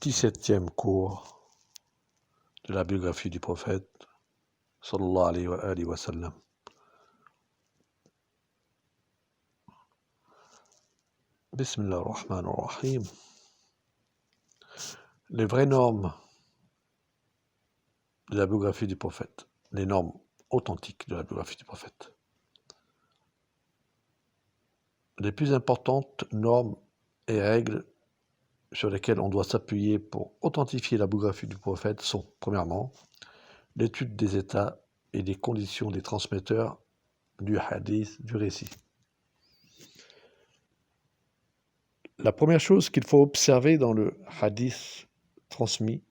17e cours de la biographie du prophète, sallallahu alayhi wa sallam. Bismillah ar-Rahman ar-Rahim. Les vraies normes de la biographie du prophète, les normes authentiques de la biographie du prophète. Les plus importantes normes et règles sur lesquelles on doit s'appuyer pour authentifier la biographie du prophète sont, premièrement, l'étude des états et des conditions des transmetteurs du hadith, du récit. La première chose qu'il faut observer dans le hadith transmis,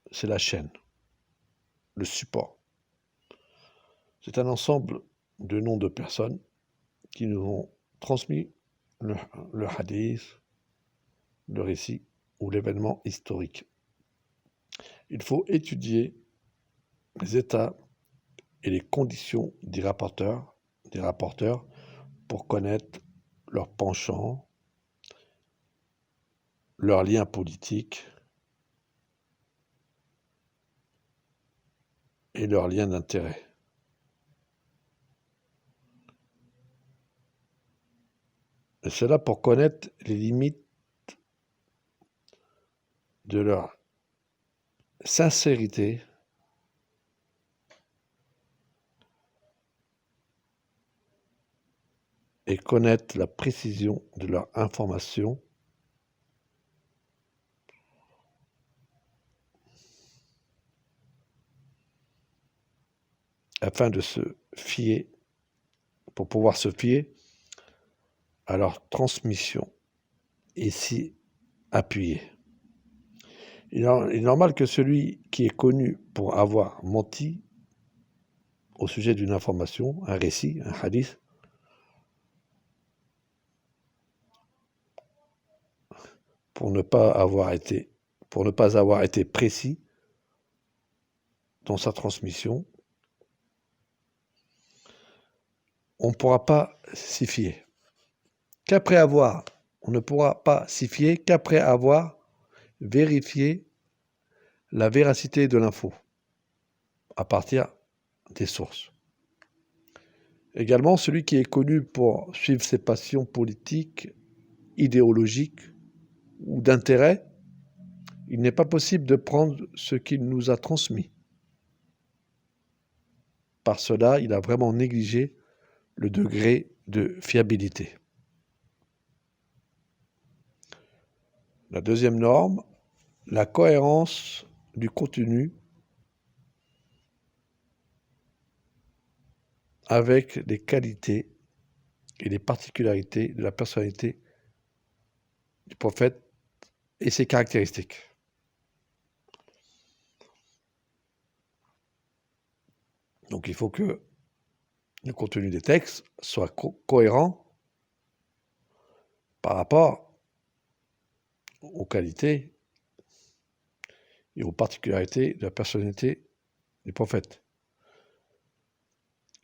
c'est la chaîne, le support. C'est un ensemble de noms de personnes qui nous ont transmis le hadith, le récit ou l'événement historique. Il faut étudier les états et les conditions des rapporteurs pour connaître leurs penchants, leurs liens politiques et leurs liens d'intérêt. Et cela pour connaître les limites de leur sincérité et connaître la précision de leur information afin de se fier, pour pouvoir se fier à leur transmission et s'y appuyer. Il est normal que celui qui est connu pour avoir menti au sujet d'une information, un récit, un hadith, pour ne pas avoir été précis dans sa transmission, on ne pourra pas s'y fier. On ne pourra pas s'y fier qu'après avoir vérifié la véracité de l'info à partir des sources. Également, celui qui est connu pour suivre ses passions politiques, idéologiques ou d'intérêt, il n'est pas possible de prendre ce qu'il nous a transmis. Par cela, il a vraiment négligé le degré de fiabilité. La deuxième norme, la cohérence du contenu avec les qualités et les particularités de la personnalité du prophète et ses caractéristiques. Donc il faut que le contenu des textes soit cohérent par rapport aux qualités et aux particularités de la personnalité du prophète.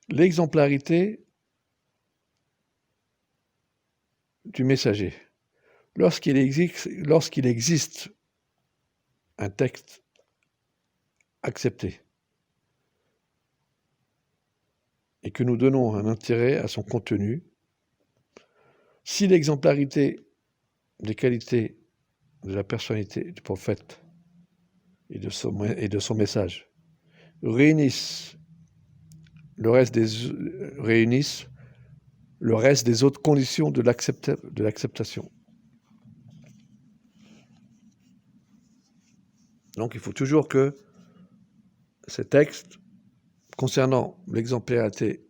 L'exemplarité du messager. Lorsqu'il existe un texte accepté et que nous donnons un intérêt à son contenu, si l'exemplarité des qualités de la personnalité du prophète et de son message réunissent le reste des autres conditions de l'acceptation. Donc il faut toujours que ces textes concernant l'exemplarité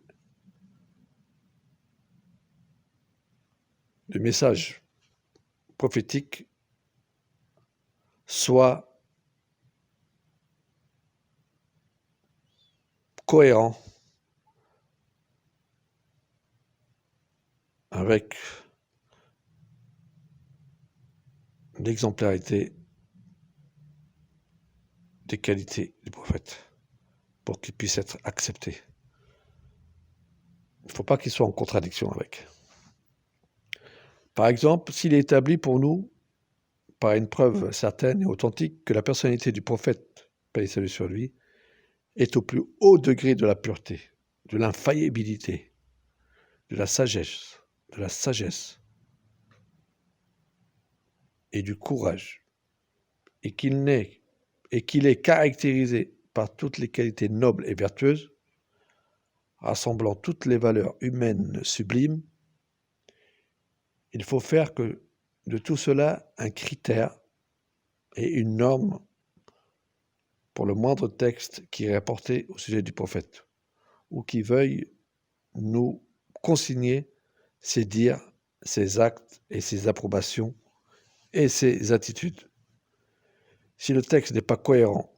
du message prophétique soient cohérents avec l'exemplarité des qualités du prophète pour qu'il puisse être accepté. Il ne faut pas qu'il soit en contradiction avec. Par exemple, s'il est établi pour nous par une preuve certaine et authentique que la personnalité du prophète, paix et salut sur lui, est au plus haut degré de la pureté, de l'infaillibilité, de la sagesse et du courage, et qu'il est caractérisé par toutes les qualités nobles et vertueuses, rassemblant toutes les valeurs humaines sublimes. Il faut faire de tout cela un critère et une norme pour le moindre texte qui est rapporté au sujet du prophète, ou qui veuille nous consigner ses dires, ses actes et ses approbations et ses attitudes. Si le texte n'est pas cohérent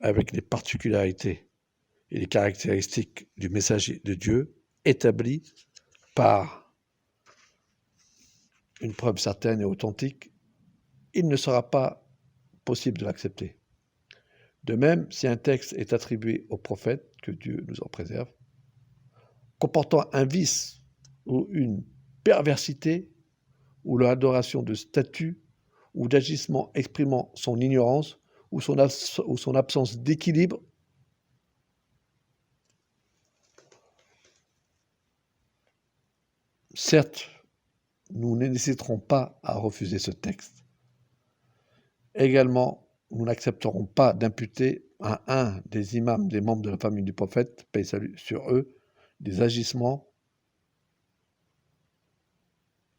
avec les particularités et les caractéristiques du messager de Dieu établi par une preuve certaine et authentique, il ne sera pas possible de l'accepter. De même, si un texte est attribué au prophète, que Dieu nous en préserve, comportant un vice ou une perversité, ou l'adoration de statues, ou d'agissement exprimant son ignorance, ou son absence d'équilibre, certes, nous n'hésiterons pas à refuser ce texte. Également, nous n'accepterons pas d'imputer à un des imams des membres de la famille du prophète, paix et salut sur eux, des agissements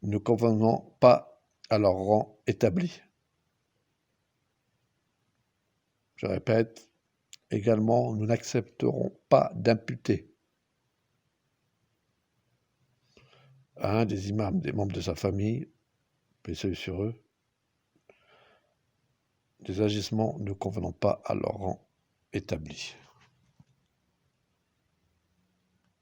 ne convenant pas à leur rang établi. Je répète, également, nous n'accepterons pas d'imputer à un des imams des membres de sa famille, paix et salut sur eux, des agissements ne convenant pas à leur rang établi.